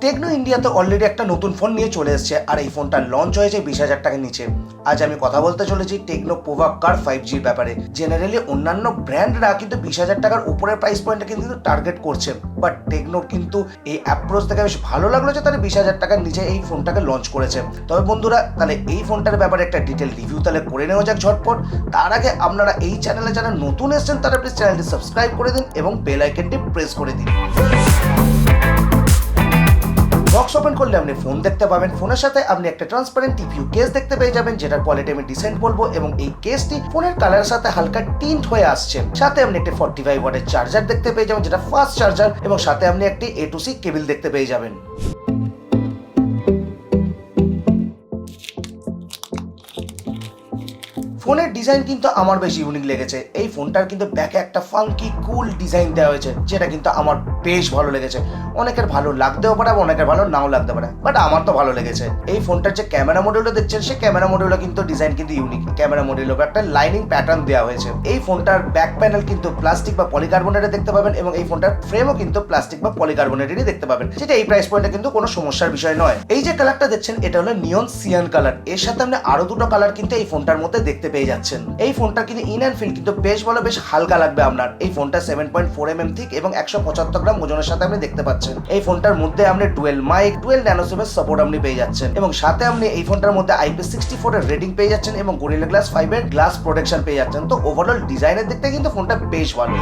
Techno ইন্ডিয়াতে already একটা নতুন ফোন নিয়ে চলে এসেছে আর এই ফোনটা লঞ্চ হয়েছে 20,000 টাকার নিচে। আজ আমি কথা বলতে চলেছি টেকনো পোভা কার 5Gর ব্যাপারে। জেনারেলি অন্যান্য ব্র্যান্ডরা কিন্তু 20,000 টাকার উপরের প্রাইস পয়েন্টে কিন্তু টার্গেট করছে, বাট টেকনোর কিন্তু এই অ্যাপ্রোচ দেখে বেশ ভালো লাগলো যে তারা 20,000 টাকার নিচে এই ফোনটাকে লঞ্চ করেছে। তবে বন্ধুরা, তাহলে এই ফোনটার ব্যাপারে একটা ডিটেল রিভিউ তাহলে করে নেওয়া যাক ঝটপট। তার আগে আপনারা এই চ্যানেলে যারা নতুন এসেছেন তারা প্লিজ চ্যানেলটি সাবস্ক্রাইব করে দিন এবং বেল আইকনটি প্রেস করে দিন। বক্স ওপেন করলে আপনি ফোন দেখতে পাবেন, ফোনের সাথে আপনি একটা ট্রান্সপারেন্ট টিপিউ কেস দেখতে পেয়ে যাবেন, যেটার কোয়ালিটি আমি ডিসেন্ট বলবো, এবং এই কেসটি ফোনের কালারের সাথে হালকা টিন্ট হয়ে আসছে। সাথে আপনি একটি 45 ওয়াটের চার্জার দেখতে পেয়ে যাবেন, যেটা ফাস্ট চার্জার, এবং সাথে আপনি একটি A to C কেবল দেখতে পেয়ে যাবেন। ফোনের ডিজাইন কিন্তু আমার বেশ ইউনিক লেগেছে। এই ফোনটার কিন্তু ব্যাকে একটা ফাঙ্কি কুল ডিজাইন দেওয়া হয়েছে, যেটা কিন্তু আমার বেশ ভালো লেগেছে। অনেকের ভালো লাগতেও পারে, অনেকের ভালো নাও লাগতে পারে, বাট আমার তো ভালো লেগেছে। এই ফোনটার যে ক্যামেরা মডিউলটা দেখছেন, সেই ক্যামেরা মডিউলটা কিন্তু ডিজাইন কিন্তু ইউনিক। ক্যামেরা মডিউলের একটা লাইনিং প্যাটার্ন দেওয়া হয়েছে। এই ফোনটার ব্যাক প্যানেল কিন্তু প্লাস্টিক বা পলিকার্বনেটের দেখতে পাবেন, এবং এই ফোনটার ফ্রেমও কিন্তু প্লাস্টিক বা পলিকার্বনেটেরই দেখতে পাবেন, যেটা এই প্রাইস পয়েন্টে কিন্তু কোনো সমস্যার বিষয় নয়। এই যে কালারটা দেখছেন, এটা হলো নিয়ন সিয়ান কালার। এর সাথে আপনি আরো দুটো কালার কিন্তু এই ফোনটার মধ্যে দেখতে পেয়ে যাচ্ছেন। এই ফোনটা কিন্তু ইন অ্যান্ড ফিল কিন্তু বেশ ভালো, বেশ হালকা লাগবে আপনার। এই ফোনটা 7.4 mm থিক এবং 175 গ্রাম ওজনের সাথে আপনি দেখতে পাচ্ছেন। এই ফোনটার মধ্যে আপনি ডুয়েল মাইক, ডুয়েল ন্যানো সিমের সাপোর্ট আপনি পেয়ে যাচ্ছেন, এবং সাথে আপনি এই ফোনটার মধ্যে IP64 এর রেটিং পেয়ে যাচ্ছেন এবং গরিলা গ্লাস 5 এর গ্লাস প্রোটেকশন পেয়ে যাচ্ছেন। তো ওভারঅল ডিজাইনের দিক থেকে কিন্তু ফোনটা বেশ ভালো।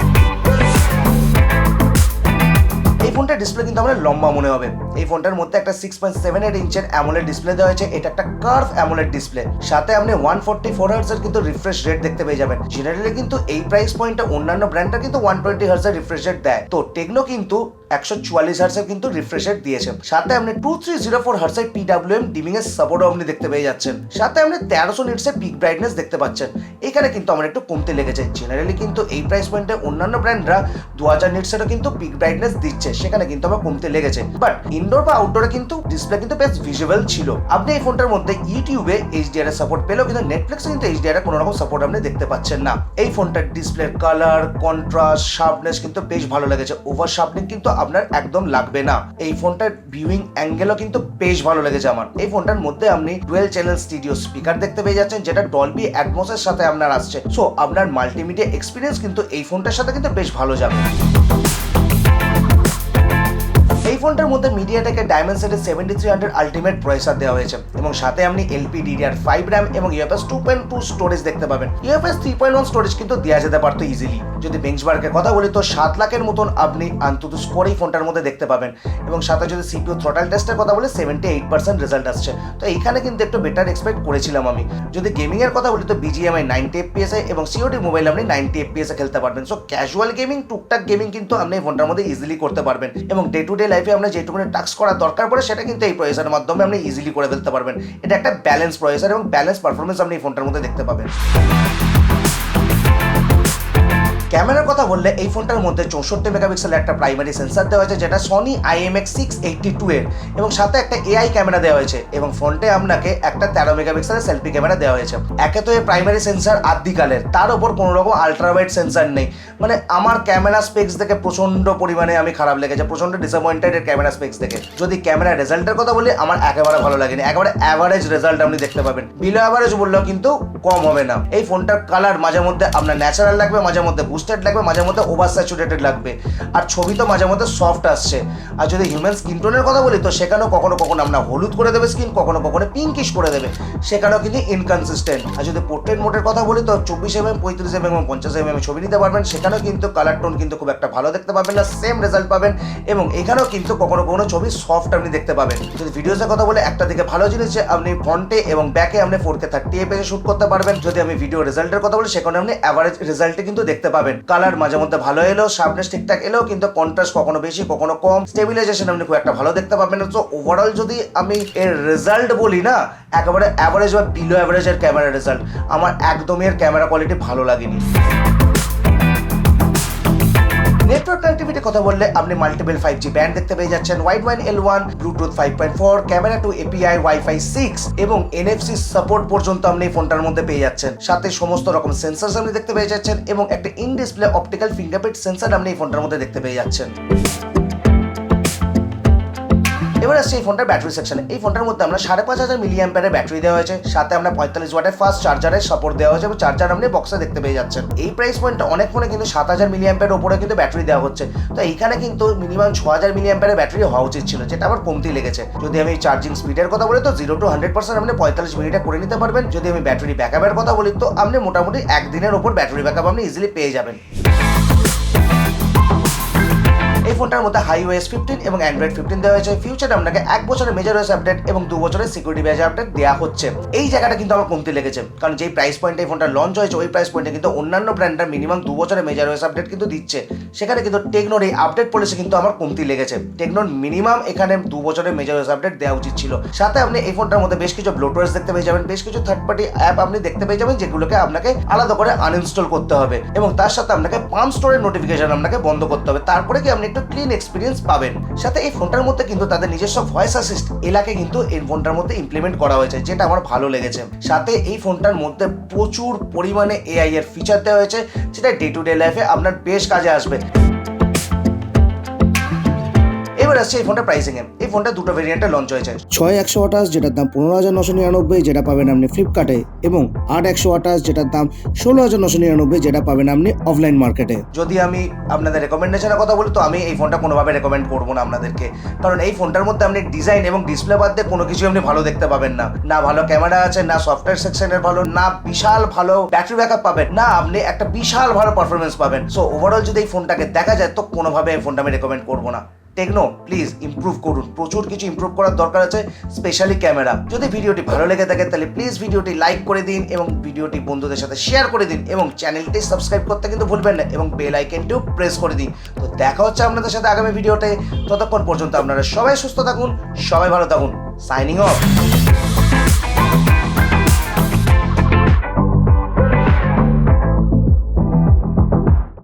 এই ফোনটার ডিসপ্লে কিন্তু আমার লম্বা মনে হবে। এই ফোনটার মধ্যে একটা 6.78 ইঞ্চের অ্যামোলেড ডিসপ্লে দেওয়া হয়েছে। এটা একটা কার্ভ অ্যামোলেড ডিসপ্লে। সাথে আপনি 144 হার্টজ এর কিন্তু রিফ্রেশ রেট দেখতে পেয়ে যাবেন। জেনারেলি কিন্তু এই প্রাইস পয়েন্টে অন্যান্য ব্র্যান্ডটা কিন্তু 120 হার্টজ এর রিফ্রেশ রেট দেয়, তো টেকনো কিন্তু 144 হার্টজ এর কিন্তু রিফ্রেশ রেট দিয়েছে। সাথে আপনি 2304 হার্টজ এর PWM ডিমিং এর সাপোর্ট আপনি দেখতে পেয়ে যাচ্ছেন। সাথে আপনি 1300 নিটস এর পিক ব্রাইটনেস দেখতে পাচ্ছেন। এখানে কিন্তু আমার একটু কমতে লেগেছে। জেনারেলি কিন্তু এই প্রাইস পয়েন্টে অন্যান্য ব্র্যান্ডরা 2000 নিটস এরও কিন্তু পিক ব্রাইটনেস দিচ্ছে, সেখানে কিন্তু আমার কমতে লেগেছে। বাট ইনডোর বা আউটডোরে কিন্তু ডিসপ্লে কিন্তু বেশ ভিজিবল ছিল। আপনি এই ফোনটার মধ্যে ইউটিউবে HDR এর সাপোর্ট পেলেও কিন্তু নেটফ্লিক্সে কিন্তু HDR এর কোনো রকম সাপোর্ট আপনি দেখতে পাচ্ছেন না। এই ফোনটার ডিসপ্লের কালার, কন্ট্রাস্ট, শার্পনেস কিন্তু বেশ ভালো লেগেছে। ওভার শার্পনিং কিন্তু আপনার একদম লাগবে না। এই ফোনটার ভিউইং অ্যাঙ্গেলও কিন্তু বেশ ভালো লেগেছে আমার। এই ফোনটার মধ্যে আপনি ডুয়েল চ্যানেল স্টিরিও স্পিকার দেখতে পেয়ে যাচ্ছেন, যেটা ডলবি অ্যাটমস এর সাথে আপনার আসছে। সো আপনার মাল্টিমিডিয়া এক্সপিরিয়েন্স কিন্তু এই ফোনটার সাথে কিন্তু বেশ ভালো যাবে। এই ফোনটার মধ্যে মিডিয়াটেকের ডায়মেনসিটি 7300 আলটিমেট প্রসেসর দেওয়া হয়েছে, এবং সাথে আপনি LPDDR5 RAM এবং UFS 2.2 স্টোরেজ দেখতে পাবেন। UFS 3.1 স্টোরেজ কিন্তু দেওয়া যেতে পারতো ইজিলি। যদি বেঞ্চমার্কের কথা বলি তো 7 লাখের মতন আপনি আন্তত স্কোর এই ফোনটার মধ্যে দেখতে পাবেন, এবং সাথে যদি CPU থ্রটাল টেস্টের কথা বলি 78% রেজাল্ট আসছে। তো এইখানে কিন্তু একটু বেটার এক্সপেক্ট করেছিলাম আমি। যদি গেমিং এর কথা বলি তো BGMI 90 FPS এবং COD মোবাইল আপনি 90 FPS খেলতে পারবেন। সো ক্যাজুয়াল গেমিং, টুকটাক গেমিং কিন্তু আপনি এই ফোনটার মধ্যে ইজিলি করতে পারবেন, এবং ডে টু ডে লাইফে আমরা যেটুকু টাস্ক করার দরকার পড়ে সেটা কিন্তু এই প্রসেসরের মাধ্যমে আপনি ইজিলি করে ফেলতে পারবেন। এটা একটা ব্যালেন্স প্রসেসর এবং ব্যালেন্স পারফরমেন্স আপনি এই ফোনটার মধ্যে দেখতে পাবেন। ক্যামেরার কথা বললে এই ফোনটার মধ্যে 64 মেগাপিক্সেলের একটা প্রাইমারি সেন্সর দেওয়া হয়েছে, যেটা সনি IMX682 এর, এবং সাথে একটা AI ক্যামেরা দেওয়া হয়েছে, এবং ফ্রন্টে আপনাকে একটা 13 মেগাপিক্সেলের সেলফি ক্যামেরা দেওয়া হয়েছে। একে তো এই প্রাইমারি সেন্সর আদিকালের, তার উপর কোনো রকম আলট্রাওয়াইড সেন্সর নেই। মানে আমার ক্যামেরা স্পেক্স দেখে প্রচন্ড পরিমাণে আমি খারাপ লেগেছে, প্রচন্ড ডিসঅ্যাপয়েন্টেড এর ক্যামেরা স্পেক্স দেখে। যদি ক্যামেরা রেজাল্টের কথা বলি, আমার একেবারে ভালো লাগেনি। একেবারে অ্যাভারেজ রেজাল্ট আপনি দেখতে পাবেন। বিলো অ্যাভারেজ বললেও কিন্তু কম হবে না। এই ফোনটার কালার মাঝে মধ্যে আপনার ন্যাচারাল লাগবে, মাঝে মধ্যে বুস্টেড লাগবে, মাঝে মধ্যে ওভার স্যাচুরেটেড লাগবে, আর ছবি তো মাঝে মধ্যে সফট আসছে। আর যদি হিউম্যান স্কিন টোনের কথা বলি তো সেখানেও কখনো কখনো আমরা হলুদ করে দেবে স্কিন, কখনো কখনো পিঙ্কিশ করে দেবে, সেখানেও কিন্তু ইনকনসিস্টেন্ট। আর যদি পোর্ট্রেট মোডের কথা বলি তো 24mm, 35mm এবং 50mm ছবি নিতে পারবেন। সেখানেও কিন্তু কালার টোন কিন্তু খুব একটা ভালো দেখতে পাবেন না, সেম রেজাল্ট পাবেন, এবং এখানেও কিন্তু কখনো কখনো ছবি সফট আপনি দেখতে পাবেন। যদি ভিডিওসের কথা বলে একটা দিকে ভালো জিনিস যে আপনি ফ্রন্টে এবং ব্যাকে আপনি 4K 30fps শুট করতে পারবেন। যদি আমি ভিডিও রেজাল্টের কথা বলি সেখানে আপনি অ্যাভারেজ রেজাল্টে কিন্তু দেখতে পাবেন। কালার মাঝে মধ্যে ভালো এলো, শার্পনেস ঠিকঠাক এলো, কিন্তু কন্ট্রাস্ট কখনো বেশি কখনো কম, স্টেবিলাইজেশন আপনি খুব একটা ভালো দেখতে পাবেন না। তো ওভারঅল যদি আমি এর রেজাল্ট বলি না, একেবারে অ্যাভারেজ বা বিলো অ্যাভারেজের ক্যামেরা রেজাল্ট। আমার একদমই এর ক্যামেরা কোয়ালিটি ভালো লাগেনি। নেটওয়ার্ক কানেক্টিভিটির কথা বললে আপনি মাল্টিপল 5G ব্যান্ড দেখতে পেয়ে যাচ্ছেন, wide L1, Bluetooth 5.4, camera two API, Wi-Fi 6 এবং NFC সাপোর্ট পর্যন্ত আপনি এই ফোনটার মধ্যে পেয়ে যাচ্ছেন। সাথে সমস্ত রকম সেন্সর আপনি দেখতে পেয়ে যাচ্ছেন, এবং একটা in display optical fingerprint sensor আপনি এই ফোনটার মধ্যে দেখতে পেয়ে যাচ্ছেন। এবার আসছে এই ফোনটার ব্যাটারি সেকশনে। এই ফোনটার মধ্যে আমরা 5500 মিলি অ্যাম্পিয়ারের ব্যাটারি দেওয়া হয়েছে, সাথে আমরা 45 ওয়াটের ফাস্ট চার্জারের সাপোর্ট দেওয়া হয়েছে এবং চার্জার আপনি বক্সে দেখতে পেয়ে যাচ্ছেন। এই প্রাইস পয়েন্টে অনেক ফোনে কিন্তু 7000 মিলি অ্যাম্পিয়ারের উপরে কিন্তু ব্যাটারি দেওয়া হচ্ছে, তো এইখানে কিন্তু মিনিমাম 6000 মিলি অ্যাম্পিয়ারের ব্যাটারি হওয়া উচিত ছিল, যেটা আমার কমতি লেগেছে। যদি আমি চার্জিং স্পিডের কথা বলি তো 0 to 100% আপনি 45 মিনিটে করে নিতে পারবেন। যদি আমি ব্যাটারি ব্যাকআপের কথা বলি তো আপনি মোটামুটি একদিনের ওপর ব্যাটারি ব্যাকআপ আপনি ইজিলি পেয়ে যাবেন। এই ফোনটার মধ্যে iOS 15 এবং Android 15 দেওয়া হয়েছে। ফিউচারে আপনাকে 1 বছরের মেজর ওএস আপডেট এবং 2 বছরের সিকিউরিটি ব্যাচ আপডেট দেওয়া হচ্ছে। এই জায়গাটা কিন্তু আমার কমতি লেগেছে, কারণ যেই প্রাইস পয়েন্টে এই ফোনটা লঞ্চ হয়েছে ওই প্রাইস পয়েন্টে কিন্তু অন্যান্য ব্র্যান্ডরা মিনিমাম 2 বছরের মেজর ওএস আপডেট কিন্তু দিচ্ছে, সেখানে কিন্তু টেকনোর এই আপডেট পলিসি কিন্তু আমার কমতি লেগেছে। টেকনোর মিনিমাম এখানে 2 বছরের মেজর ওএস আপডেট দেওয়া উচিত ছিল। সাথে আপনি এই ফোনটার মধ্যে বেশ কিছু ব্লোটওয়্যার দেখতে পেয়ে যাবেন, বেশ কিছু থার্ড পার্টি অ্যাপ আপনি দেখতে পেয়ে যাবেন, যেগুলোকে আপনাকে আলাদা করে আনইনস্টল করতে হবে এবং তার সাথে আপনাকে পাম স্টোরের নোটিফিকেশন আপনাকে বন্ধ করতে হবে, তারপরে কি আপনি একটু ক্লিন এক্সপিরিয়েন্স পাবেন। সাথে এই ফোনটার মধ্যে কিন্তু তাদের নিজস্ব ভয়েস অ্যাসিস্ট এলাকে কিন্তু এই ফোনটার মধ্যে ইমপ্লিমেন্ট করা হয়েছে, যেটা আমার ভালো লেগেছে। সাথে এই ফোনটার মধ্যে প্রচুর পরিমাণে এআই এর ফিচার দেওয়া হয়েছে, যেটা ডে টু ডে লাইফে আপনার বেশ কাজে আসবে। এবার আসছে এই ফোনটা প্রাইসিং এ। এই ফোনটা দুটো ভেরিয়েন্টে লঞ্চ হয়েছে, 6128 যেটার দাম 15999 যেটা পাবেন আপনি ফ্লিপকার্টে, এবং 8128 যেটার দাম 16999 যেটা পাবেন আপনি অফলাইন মার্কেটে। যদি আমি আপনাদের রেকমেন্ডেশনের কথা বলি তো আমি এই ফোনটা কোনোভাবে রেকমেন্ড করবো না আপনাদেরকে, কারণ এই ফোনটার মধ্যে আপনি ডিজাইন এবং ডিসপ্লে বাদ দিয়ে কোনো কিছু আপনি ভালো দেখতে পাবেন না। না ভালো ক্যামেরা আছে, না সফটওয়্যার সেকশনের ভালো, না বিশাল ভালো ব্যাটারি ব্যাকআপ পাবেন, না আপনি একটা বিশাল ভালো পারফরমেন্স পাবেন। সো ওভারঅল যদি এই ফোনটাকে দেখা যায় তো কোনোভাবে এই ফোনটা আমি রেকমেন্ড করবো না। টেকনো প্লিজ ইমপ্রুভ করুন, প্রচুর কিছু ইমপ্রুভ করার দরকার আছে, স্পেশালি ক্যামেরা। যদি ভিডিওটি ভালো লেগে থাকে তাহলে প্লিজ ভিডিওটি লাইক করে দিন এবং ভিডিওটি বন্ধুদের সাথে শেয়ার করে দিন এবং চ্যানেলটি সাবস্ক্রাইব করতে কিন্তু ভুলবেন না এবং বেল আইকনটিও প্রেস করে দিন। তো দেখা হচ্ছে আপনাদের সাথে আগামী ভিডিওতে। ততক্ষণ পর্যন্ত আপনারা সবাই সুস্থ থাকুন, সবাই ভালো থাকুন। Signing off.